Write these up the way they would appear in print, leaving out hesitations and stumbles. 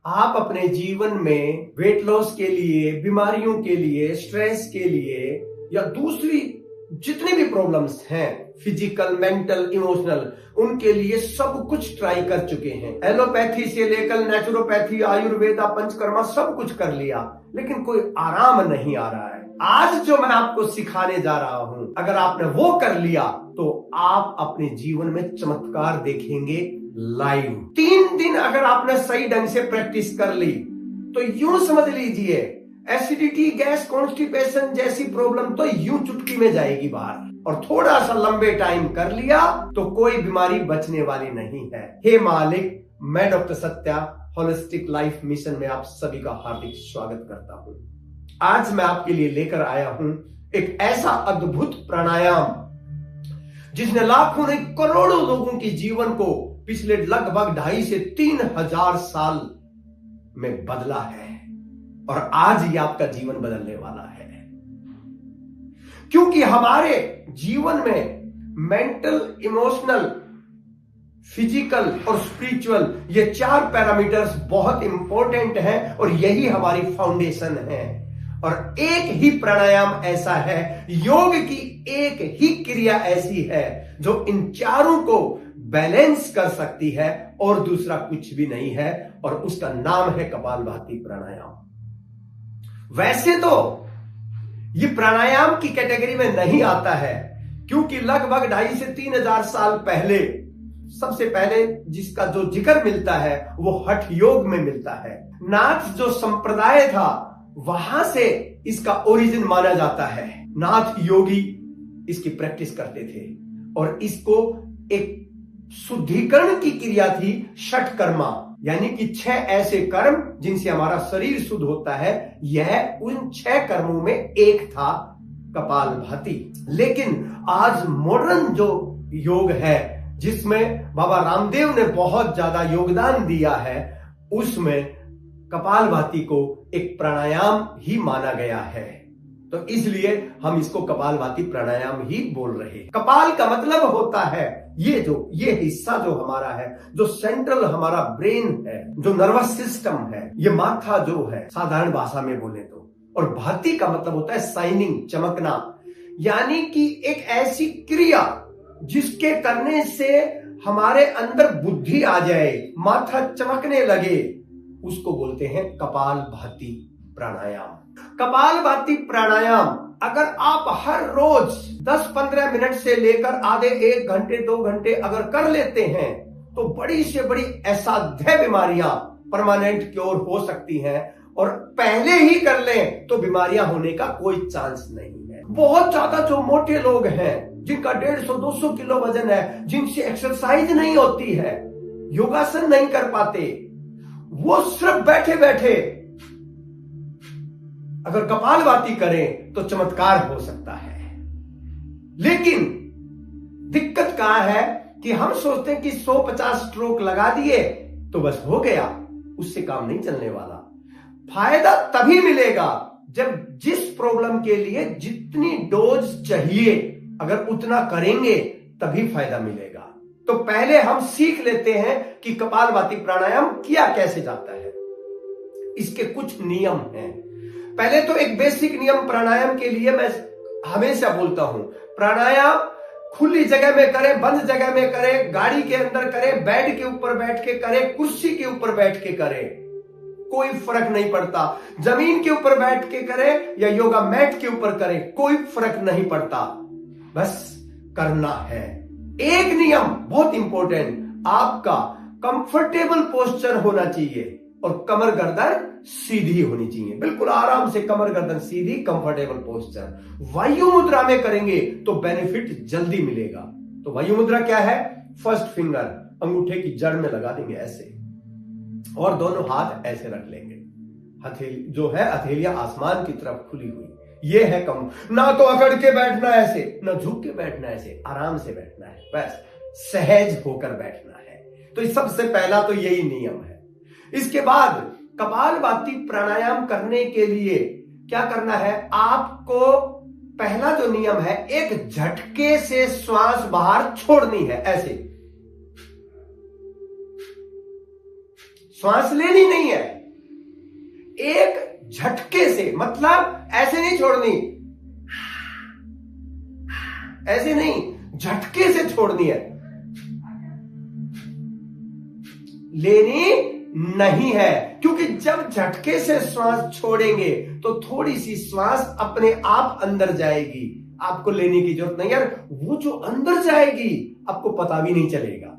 आप अपने जीवन में वेट लॉस के लिए, बीमारियों के लिए, स्ट्रेस के लिए या दूसरी जितनी भी प्रॉब्लम्स हैं, फिजिकल, मेंटल, इमोशनल, उनके लिए सब कुछ ट्राई कर चुके हैं। एलोपैथी से लेकर नेचुरोपैथी, आयुर्वेदा, पंचकर्मा सब कुछ कर लिया, लेकिन कोई आराम नहीं आ रहा है। आज जो मैं आपको सिखाने जा रहा हूं, अगर आपने वो कर लिया तो आप अपने जीवन में चमत्कार देखेंगे लाइव। 3 दिन अगर आपने सही ढंग से प्रैक्टिस कर ली तो यूं समझ लीजिए एसिडिटी, गैस, कॉन्स्टिपेशन जैसी प्रॉब्लम तो यूं चुटकी में जाएगी बाहर। और थोड़ा सा लंबे टाइम कर लिया तो कोई बीमारी बचने वाली नहीं है। हे मालिक, मैं doctor Satya holistic life mission में आप सभी का हार्दिक स्वागत करता हूं। आज मैं आपके लिए लेकर आया हूं एक ऐसा अद्भुत प्राणायाम जिसने लाखों नहीं करोड़ों लोगों के जीवन को पिछले लगभग 2.5 से 3 हजार साल में बदला है और आज ही आपका जीवन बदलने वाला है। क्योंकि हमारे जीवन में मेंटल, इमोशनल, फिजिकल और स्पिरिचुअल ये 4 पैरामीटर्स बहुत इंपॉर्टेंट हैं और यही हमारी फाउंडेशन है। और एक ही प्राणायाम ऐसा है, योग की एक ही क्रिया ऐसी है जो इन चारों को बैलेंस कर सकती है और दूसरा कुछ भी नहीं है, और उसका नाम है कपालभाति प्राणायाम। वैसे तो ये प्राणायाम की कैटेगरी में नहीं आता है, क्योंकि लगभग 2.5 से 3 हजार साल पहले सबसे पहले जिसका जो जिक्र मिलता है वो हठ योग में मिलता है। नाथ जो संप्रदाय था वहां से इसका ओरिजिन माना जाता है। नाथ योगी इसकी प्रैक्टिस करते थे और इसको एक शुद्धिकरण की क्रिया थी, षट कर्मा, यानी कि 6 ऐसे कर्म जिनसे हमारा शरीर शुद्ध होता है। यह उन 6 कर्मों में एक था कपालभाति। लेकिन आज मॉडर्न जो योग है, जिसमें बाबा रामदेव ने बहुत ज्यादा योगदान दिया है, उसमें कपालभाति को एक प्राणायाम ही माना गया है। तो इसलिए हम इसको कपालभाति प्राणायाम ही बोल रहे हैं। कपाल का मतलब होता है ये हिस्सा जो हमारा है, जो सेंट्रल हमारा ब्रेन है, जो नर्वस सिस्टम है, ये माथा जो है साधारण भाषा में बोले तो। और भाति का मतलब होता है शाइनिंग, चमकना, यानी कि एक ऐसी क्रिया जिसके करने से हमारे अंदर बुद्धि आ जाए, माथा चमकने लगे, उसको बोलते हैं कपालभाति प्राणायाम। कपालभाति प्राणायाम अगर आप हर रोज 10-15 मिनट से लेकर आधे 1 घंटे 2 घंटे अगर कर लेते हैं तो बड़ी से बड़ी असाध्य बीमारियां परमानेंट क्योर हो सकती हैं। और पहले ही कर लें तो बीमारियां होने का कोई चांस नहीं है। बहुत ज्यादा जो मोटे लोग हैं, जिनका 150-200 किलो वजन है, जिनसे एक्सरसाइज नहीं होती है, योगासन नहीं कर पाते, वो सिर्फ बैठे बैठे अगर कपालभाति करें तो चमत्कार हो सकता है। लेकिन दिक्कत कहां है कि हम सोचते हैं कि 150 स्ट्रोक लगा दिए तो बस हो गया, उससे काम नहीं चलने वाला। फायदा तभी मिलेगा जब जिस प्रॉब्लम के लिए जितनी डोज चाहिए अगर उतना करेंगे तभी फायदा मिलेगा। तो पहले हम सीख लेते हैं कि कपालभाति प्राणायाम किया कैसे जाता है। इसके कुछ नियम हैं। पहले तो एक बेसिक नियम प्राणायाम के लिए मैं हमेशा बोलता हूं, प्राणायाम खुली जगह में करें, बंद जगह में करें, गाड़ी के अंदर करें, बेड के ऊपर बैठ के करें, कुर्सी के ऊपर बैठ के करें, कोई फर्क नहीं पड़ता। जमीन के ऊपर बैठ के करें या योगा मैट के ऊपर करें, कोई फर्क नहीं पड़ता, बस करना है। एक नियम बहुत इंपॉर्टेंट, आपका कंफर्टेबल पोस्चर होना चाहिए और कमर गर्दन सीधी होनी चाहिए, बिल्कुल आराम से कमर गर्दन सीधी, कंफर्टेबल पोस्चर। वायु मुद्रा में करेंगे तो बेनिफिट जल्दी मिलेगा। तो वायु मुद्रा क्या है? फर्स्ट फिंगर अंगूठे की जड़ में लगा देंगे ऐसे, और दोनों हाथ ऐसे रख लेंगे। हथेली जो है, हथेलियां आसमान की तरफ खुली हुई, ये है कम। ना तो अकड़ के बैठना ऐसे, ना झुक के बैठना ऐसे, आराम से बैठना है, बस सहज होकर बैठना है। तो सबसे पहला तो यही नियम है। इसके बाद कपालभाति प्राणायाम करने के लिए क्या करना है? आपको पहला जो नियम है, एक झटके से श्वास बाहर छोड़नी है, ऐसे श्वास लेनी नहीं है, झटके से, मतलब ऐसे नहीं छोड़नी, ऐसे नहीं, झटके से छोड़नी है, लेनी नहीं है। क्योंकि जब झटके से श्वास छोड़ेंगे तो थोड़ी सी श्वास अपने आप अंदर जाएगी, आपको लेने की जरूरत नहीं। यार वो जो अंदर जाएगी आपको पता भी नहीं चलेगा।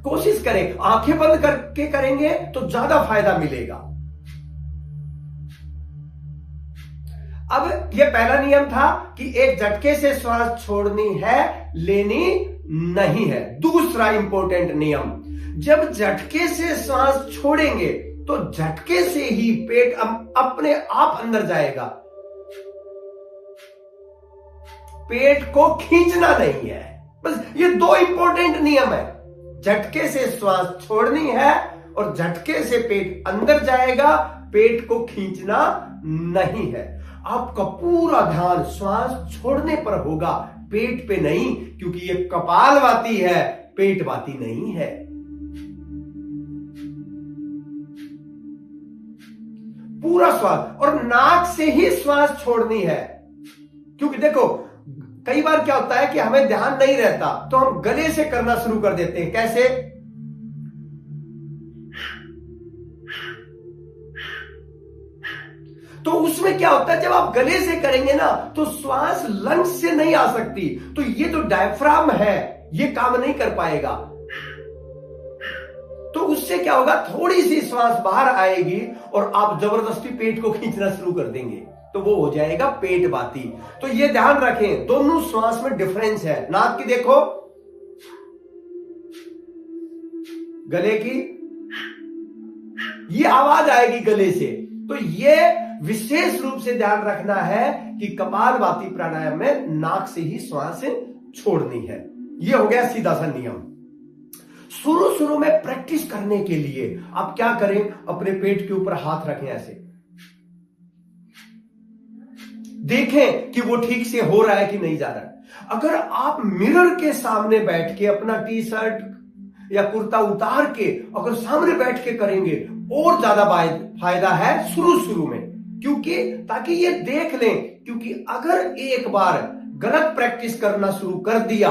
कोशिश करें, आंखें बंद करके करेंगे तो ज्यादा फायदा मिलेगा। अब यह पहला नियम था कि एक झटके से श्वास छोड़नी है, लेनी नहीं है। दूसरा इंपॉर्टेंट नियम, जब झटके से श्वास छोड़ेंगे तो झटके से ही पेट अपने आप अंदर जाएगा, पेट को खींचना नहीं है। बस ये दो इंपॉर्टेंट नियम है, झटके से श्वास छोड़नी है और झटके से पेट अंदर जाएगा, पेट को खींचना नहीं है। आपका पूरा ध्यान श्वास छोड़ने पर होगा, पेट पे नहीं, क्योंकि ये कपालभाति है, पेटवाती नहीं है। पूरा श्वास, और नाक से ही श्वास छोड़नी है। क्योंकि देखो कई बार क्या होता है कि हमें ध्यान नहीं रहता तो हम गले से करना शुरू कर देते हैं। कैसे? तो उसमें क्या होता है, जब आप गले से करेंगे ना तो श्वास लंग्स से नहीं आ सकती, तो ये जो डायफ्राम है ये काम नहीं कर पाएगा। तो उससे क्या होगा, थोड़ी सी श्वास बाहर आएगी और आप जबरदस्ती पेट को खींचना शुरू कर देंगे, तो वो हो जाएगा पेटवाती। तो ये ध्यान रखें, दोनों श्वास में डिफरेंस है। नाक की देखो, गले की ये आवाज आएगी गले से। तो ये विशेष रूप से ध्यान रखना है कि कपालभाति प्राणायाम में नाक से ही श्वास छोड़नी है। ये हो गया सीधा सा नियम। शुरू में प्रैक्टिस करने के लिए आप क्या करें, अपने पेट के ऊपर हाथ रखें, ऐसे देखें कि वो ठीक से हो रहा है कि नहीं जा रहा है। अगर आप मिरर के सामने बैठ के अपना टी शर्ट या कुर्ता उतार के अगर सामने बैठ के करेंगे और ज्यादा फायदा है शुरू में, क्योंकि ताकि ये देख लें, क्योंकि अगर एक बार गलत प्रैक्टिस करना शुरू कर दिया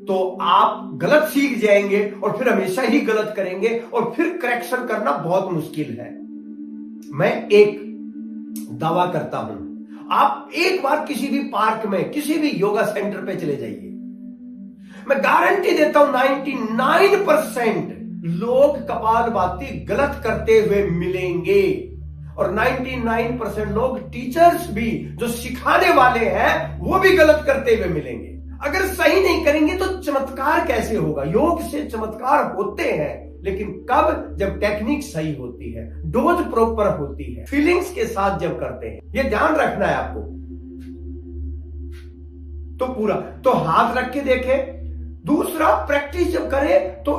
तो आप गलत सीख जाएंगे और फिर हमेशा ही गलत करेंगे और फिर करेक्शन करना बहुत मुश्किल है। मैं एक दावा करता हूं, आप एक बार किसी भी पार्क में, किसी भी योगा सेंटर पे चले जाइए, मैं गारंटी देता हूं 99% लोग कपालभाति गलत करते हुए मिलेंगे और 99% लोग टीचर्स भी जो सिखाने वाले हैं वो भी गलत करते हुए मिलेंगे। अगर सही नहीं करेंगे तो चमत्कार कैसे होगा? योग से चमत्कार होते हैं, लेकिन कब? जब टेक्निक सही होती है, डोज प्रॉपर होती है, फीलिंग्स के साथ जब करते हैं। ये ध्यान रखना है आपको। तो पूरा तो हाथ रख के देखें। दूसरा, प्रैक्टिस जब करें तो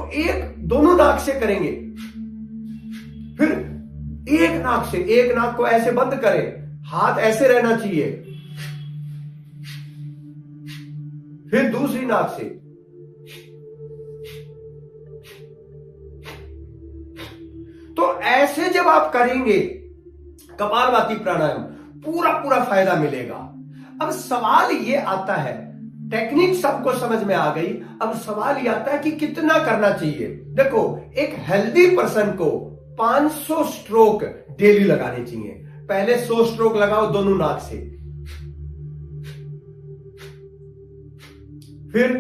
दोनों नाक से करेंगे, फिर एक नाक को ऐसे बंद करें, हाथ ऐसे रहना चाहिए, फिर दूसरी नाक से, तो ऐसे जब आप करेंगे कपालभाति प्राणायाम, पूरा फायदा मिलेगा। अब सवाल ये आता है, टेक्निक सबको समझ में आ गई, अब सवाल ये आता है कि कितना करना चाहिए। देखो, एक हेल्दी पर्सन को 500 स्ट्रोक डेली लगाने चाहिए। पहले 100 स्ट्रोक लगाओ दोनों नाक से, फिर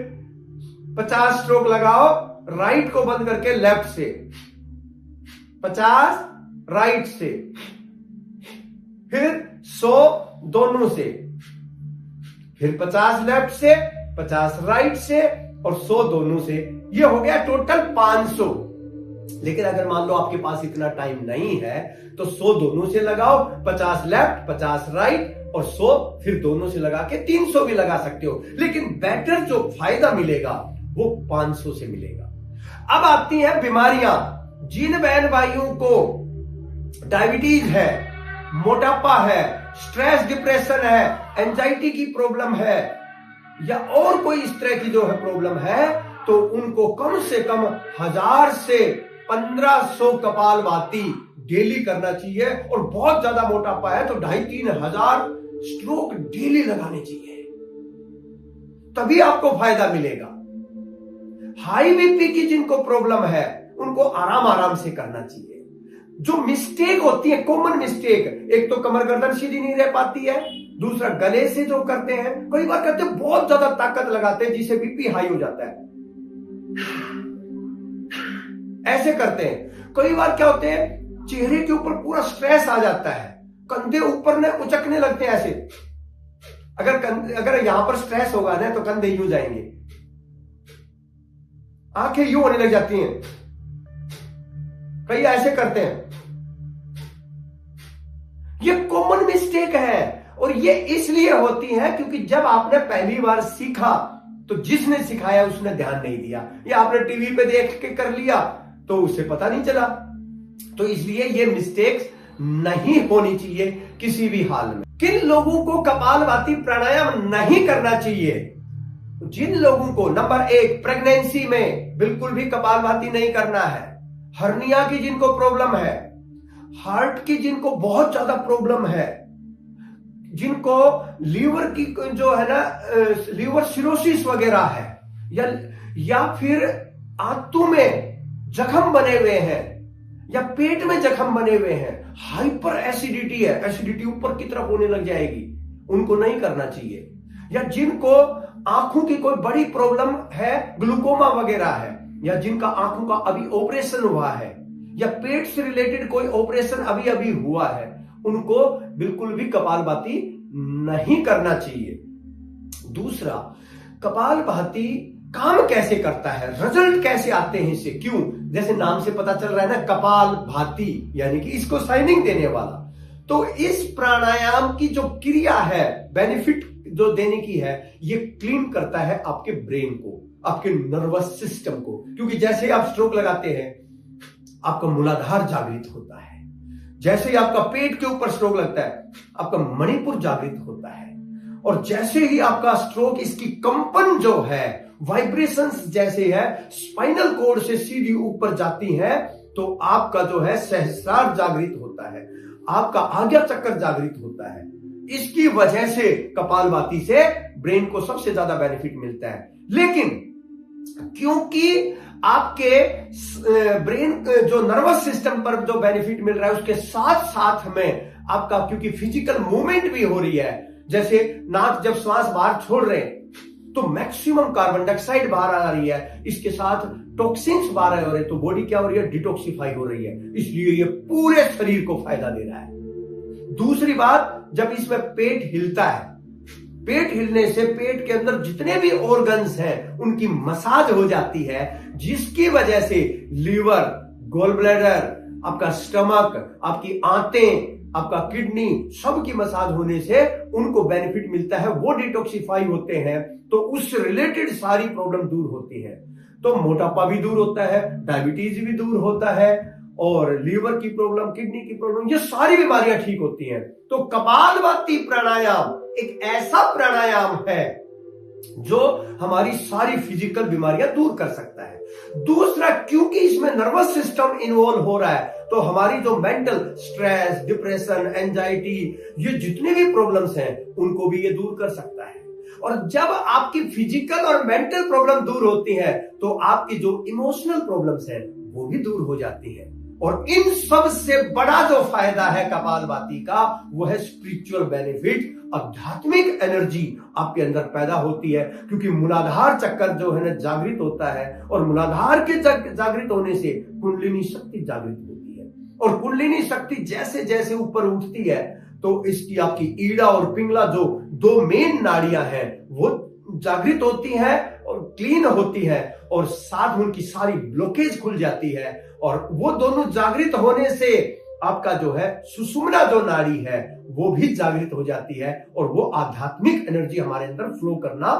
50 स्ट्रोक लगाओ राइट को बंद करके लेफ्ट से, 50 राइट से, फिर 100 दोनों से, फिर 50 लेफ्ट से, 50 राइट से और 100 दोनों से। ये हो गया टोटल 500। लेकिन अगर मान लो आपके पास इतना टाइम नहीं है तो 100 दोनों से लगाओ, 50 लेफ्ट, 50 राइट और 100 फिर दोनों से लगा के 300 भी लगा सकते हो। लेकिन बेटर जो फायदा मिलेगा वो 500 से मिलेगा। अब आती हैं बीमारियां। जिन बहन भाइयों को डायबिटीज है, मोटापा है, स्ट्रेस डिप्रेशन है, एंजाइटी की प्रॉब्लम है या और कोई इस तरह की जो है प्रॉब्लम है, तो उनको कम से कम 1000 से 1500 कपालभाति डेली करना चाहिए। और बहुत ज्यादा मोटापा है तो 2,500-3 हजार स्ट्रोक डेली लगाने चाहिए, तभी आपको फायदा मिलेगा। हाई बीपी की जिनको प्रॉब्लम है उनको आराम आराम से करना चाहिए। जो मिस्टेक होती है, कॉमन मिस्टेक, एक तो कमर गर्दन सीधी नहीं रह पाती है, दूसरा गले से जो करते हैं, कई बार करते हैं बहुत ज्यादा ताकत लगाते हैं जिससे बीपी हाई हो जाता है, ऐसे करते हैं। कई बार क्या होते हैं, चेहरे के ऊपर पूरा स्ट्रेस आ जाता है, कंधे ऊपर ने उचकने लगते हैं ऐसे। अगर यहां पर स्ट्रेस होगा ना तो कंधे यूं जाएंगे, आंखें यूं होने लग जाती हैं, कई ऐसे करते हैं। ये कॉमन मिस्टेक है और ये इसलिए होती है क्योंकि जब आपने पहली बार सीखा तो जिसने सिखाया उसने ध्यान नहीं दिया, या आपने टीवी पे देख के कर लिया तो उसे पता नहीं चला। तो इसलिए ये मिस्टेक्स नहीं होनी चाहिए किसी भी हाल में। किन लोगों को कपालभाति प्राणायाम नहीं करना चाहिए? जिन लोगों को, नंबर 1, प्रेगनेंसी में बिल्कुल भी कपालभाति नहीं करना है, हर्निया की जिनको प्रॉब्लम है, हार्ट की जिनको बहुत ज्यादा प्रॉब्लम है, जिनको लीवर की जो है ना लीवर सिरोसिस वगैरह है, या फिर आंतों में जख्म बने हुए हैं या पेट में जख्म बने हुए हैं, हाइपर एसिडिटी है, एसिडिटी ऊपर की तरफ होने लग जाएगी, उनको नहीं करना चाहिए। या जिनको आंखों की कोई बड़ी प्रॉब्लम है, ग्लूकोमा वगैरह है, या जिनका आंखों का अभी ऑपरेशन हुआ है, या पेट से रिलेटेड कोई ऑपरेशन अभी अभी हुआ है, उनको बिल्कुल भी कपालभाति नहीं करना चाहिए। दूसरा, कपालभाति काम कैसे करता है, रिजल्ट कैसे आते हैं इससे, क्यों? जैसे नाम से पता चल रहा है ना, कपालभाति यानी कि इसको शाइनिंग देने वाला। तो इस प्राणायाम की जो क्रिया है, बेनिफिट जो देने की है, ये क्लीन करता है आपके ब्रेन को, आपके नर्वस सिस्टम को। क्योंकि जैसे आप स्ट्रोक लगाते हैं आपका मूलाधार जागृत होता है, जैसे ही आपका पेट के ऊपर स्ट्रोक लगता है आपका मणिपुर जागृत होता है, और जैसे ही आपका स्ट्रोक, इसकी कंपन जो है, वाइब्रेशंस जैसे है स्पाइनल कॉर्ड से सीधी ऊपर जाती है, तो आपका जो है सहस्रार जागृत होता है, आपका आज्ञा चक्र जागृत होता है। इसकी वजह से कपालभाति से ब्रेन को सबसे ज्यादा बेनिफिट मिलता है। लेकिन क्योंकि आपके ब्रेन जो नर्वस सिस्टम पर जो बेनिफिट मिल रहा है उसके साथ साथ में आपका, क्योंकि फिजिकल मूवमेंट भी हो रही है, जैसे नाक जब श्वास बाहर छोड़ रहे हैं तो मैक्सिमम कार्बन डाइऑक्साइड बाहर आ रही है, इसके साथ टॉक्सिन्स बाहर हो रहे हैं, तो बॉडी क्या हो रही है, डिटॉक्सिफाई हो रही है, इसलिए ये पूरे शरीर को फायदा दे रहा है। दूसरी बात, जब इसमें पेट हिलता है, पेट हिलने से पेट के अंदर जितने भी ऑर्गन्स हैं उनकी मसाज हो जाती है, जिसकी वजह से लीवर, गॉल ब्लैडर, आपका स्टमक, आपकी आंतें, आपका किडनी, सबकी मसाज होने से उनको बेनिफिट मिलता है, वो डिटॉक्सिफाई होते हैं, तो उससे रिलेटेड सारी प्रॉब्लम दूर होती है। तो मोटापा भी दूर होता है, डायबिटीज भी दूर होता है, और लीवर की प्रॉब्लम, किडनी की प्रॉब्लम, ये सारी बीमारियां ठीक होती हैं। तो कपालभाति प्राणायाम एक ऐसा प्राणायाम है जो हमारी सारी फिजिकल बीमारियां दूर कर सकता है। दूसरा, क्योंकि इसमें नर्वस सिस्टम इन्वॉल्व हो रहा है, तो हमारी जो मेंटल स्ट्रेस, डिप्रेशन, एंजाइटी, ये जितने भी प्रॉब्लम्स हैं उनको भी ये दूर कर सकता है। और जब आपकी फिजिकल और मेंटल प्रॉब्लम दूर होती है तो आपकी जो इमोशनल प्रॉब्लम्स हैं वो भी दूर हो जाती है। और इन सब से बड़ा जो फायदा है कपालभाति का, वो है स्पिरिचुअल बेनिफिट, आध्यात्मिक एनर्जी आपके अंदर पैदा होती है, क्योंकि मूलाधार चक्र जो है ना जागृत होता है, और मूलाधार के जागृत होने से कुंडलिनी शक्ति जागृत होती है, और कुंडलिनी शक्ति जैसे जैसे ऊपर उठती है तो इसकी आपकी ईड़ा और पिंगला जो दो मेन नाड़ियां हैं वो जागृत होती हैं और क्लीन होती है, और साथ में उनकी सारी ब्लॉकेज खुल जाती है, और वो दोनों जागृत होने से आपका जो है सुषुम्ना जो नाड़ी है वो भी जागृत हो जाती है, और वो आध्यात्मिक एनर्जी हमारे अंदर फ्लो करना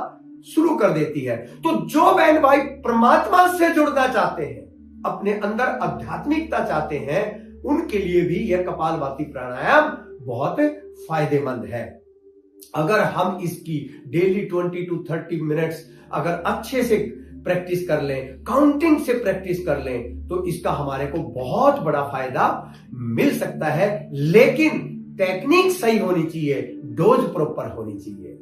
शुरू कर देती है। तो जो बहन भाई परमात्मा से जुड़ना चाहते हैं, अपने अंदर आध्यात्मिकता चाहते हैं, उनके लिए भी यह कपालभाति प्राणायाम बहुत फायदेमंद है। अगर हम इसकी डेली 20 to 30 मिनट्स अगर अच्छे से प्रैक्टिस कर लें, काउंटिंग से प्रैक्टिस कर लें, तो इसका हमारे को बहुत बड़ा फायदा मिल सकता है। लेकिन टेक्निक सही होनी चाहिए, डोज प्रॉपर होनी चाहिए।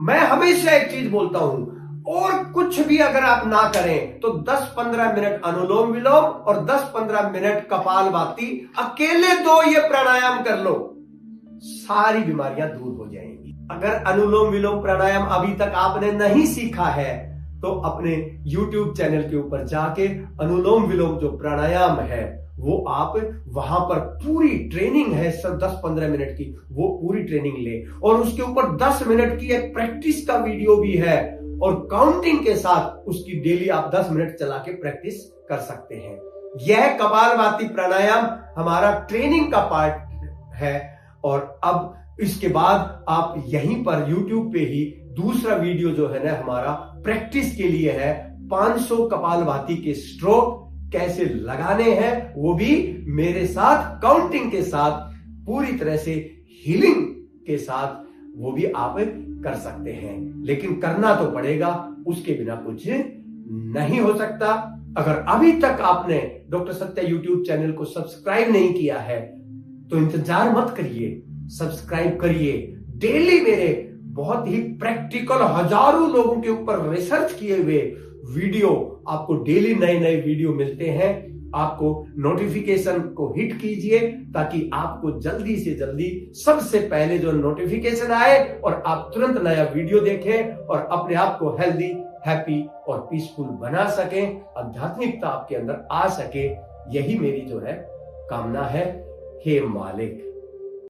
मैं हमेशा एक चीज बोलता हूं, और कुछ भी अगर आप ना करें तो 10-15 मिनट अनुलोम विलोम और 10-15 मिनट कपालभाति, अकेले 2 ये प्राणायाम कर लो, सारी बीमारियां दूर हो जाएंगी। अगर अनुलोम विलोम प्राणायाम अभी तक आपने नहीं सीखा है तो अपने YouTube चैनल के ऊपर जाके अनुलोम विलोम जो प्राणायाम है वो आप वहां पर पूरी ट्रेनिंग है, सब 10-15 मिनट की, वो पूरी ट्रेनिंग ले, और उसके ऊपर 10 मिनट की एक प्रैक्टिस का वीडियो भी है, और काउंटिंग के साथ उसकी डेली आप 10 मिनट चला के प्रैक्टिस कर सकते हैं। यह कपालभाति प्राणायाम हमारा ट्रेनिंग का पार्ट है। और अब इसके बाद आप यहीं पर YouTube पे ही दूसरा वीडियो जो है ना हमारा प्रैक्टिस के लिए है, 500 कपालभाति के स्ट्रोक कैसे लगाने हैं, वो भी मेरे साथ काउंटिंग के साथ, पूरी तरह से हीलिंग के साथ, वो भी आप कर सकते हैं। लेकिन करना तो पड़ेगा, उसके बिना कुछ नहीं हो सकता। अगर अभी तक आपने डॉक्टर सत्या YouTube चैनल को सब्सक्राइब नहीं किया है तो इंतजार मत करिए, सब्सक्राइब करिए। डेली मेरे बहुत ही प्रैक्टिकल, हजारों लोगों के ऊपर रिसर्च किए हुए वीडियो, आपको डेली नए नए वीडियो मिलते हैं। आपको नोटिफिकेशन को हिट कीजिए ताकि आपको जल्दी से जल्दी सबसे पहले जो नोटिफिकेशन आए और आप तुरंत नया वीडियो देखें और अपने आप को हेल्दी, हैप्पी और पीसफुल बना सकें, आध्यात्मिकता आपके अंदर आ सके। यही मेरी जो है कामना है। हे मालिक।